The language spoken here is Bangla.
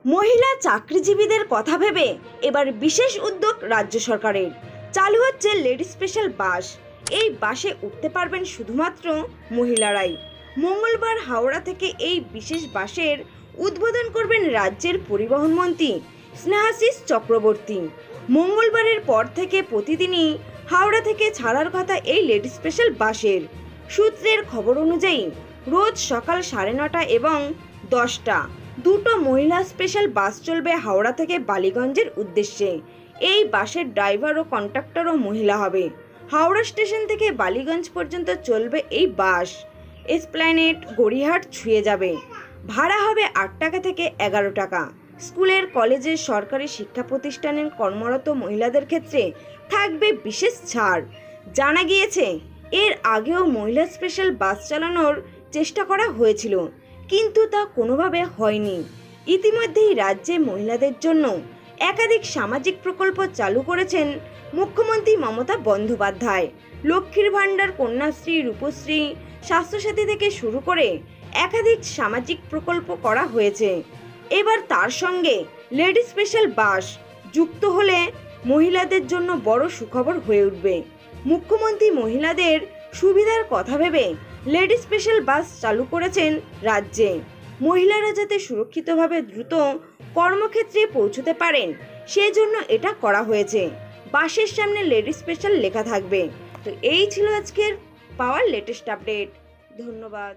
মহিলা চাকরিজীবীদের কথা ভেবে এবার বিশেষ উদ্যোগ রাজ্য সরকারের। চালু হচ্ছে লেডি স্পেশাল বাস। এই বাসে উঠতে পারবেন শুধুমাত্র মহিলারাই। মঙ্গলবার হাওড়া থেকে এই বিশেষ বাসের উদ্বোধন করবেন রাজ্যের পরিবহন মন্ত্রী স্নেহাশিস চক্রবর্তী। মঙ্গলবারের পর থেকে প্রতিদিনই হাওড়া থেকে ছাড়ার কথা এই লেডি স্পেশাল বাসের। সূত্রের খবর অনুযায়ী রোজ সকাল 9:30 এবং 10টা দুটো মহিলা স্পেশাল বাস চলবে হাওড়া থেকে বালিগঞ্জের উদ্দেশ্যে। এই বাসের ড্রাইভার ও কন্ডাক্টরও মহিলা হবে। হাওড়া স্টেশন থেকে বালিগঞ্জ পর্যন্ত চলবে এই বাস। এসপ্ল্যানেড গড়িয়াহাট ছুঁয়ে যাবে। ভাড়া হবে 8 টাকা থেকে 11 টাকা। স্কুলের, কলেজের, সরকারি শিক্ষা প্রতিষ্ঠানের কর্মরত মহিলাদের ক্ষেত্রে থাকবে বিশেষ ছাড়। জানা গিয়েছে, এর আগেও মহিলা স্পেশাল বাস চালানোর চেষ্টা করা হয়েছিল, কিন্তু তা কোনোভাবে হয়নি। ইতিমধ্যেই রাজ্যে মহিলাদের জন্য একাধিক সামাজিক প্রকল্প চালু করেছেন মুখ্যমন্ত্রী মমতা বন্দ্যোপাধ্যায়। লক্ষ্মীর ভাণ্ডার, কন্যাশ্রী, রূপশ্রী, স্বাস্থ্যসাথী থেকে শুরু করে একাধিক সামাজিক প্রকল্প করা হয়েছে। এবার তার সঙ্গে লেডি স্পেশাল বাস যুক্ত হলে মহিলাদের জন্য বড় সুখবর হয়ে উঠবে। মুখ্যমন্ত্রী মহিলাদের সুবিধার কথা ভেবে লেডি স্পেশাল বাস চালু করেছেন রাজ্যে। মহিলারা যাতে সুরক্ষিতভাবে দ্রুত কর্মক্ষেত্রে পৌঁছতে পারেন, সেজন্য এটা করা হয়েছে। বাসের সামনে লেডি স্পেশাল লেখা থাকবে। তো এই ছিল আজকের পাওয়ার লেটেস্ট আপডেট। ধন্যবাদ।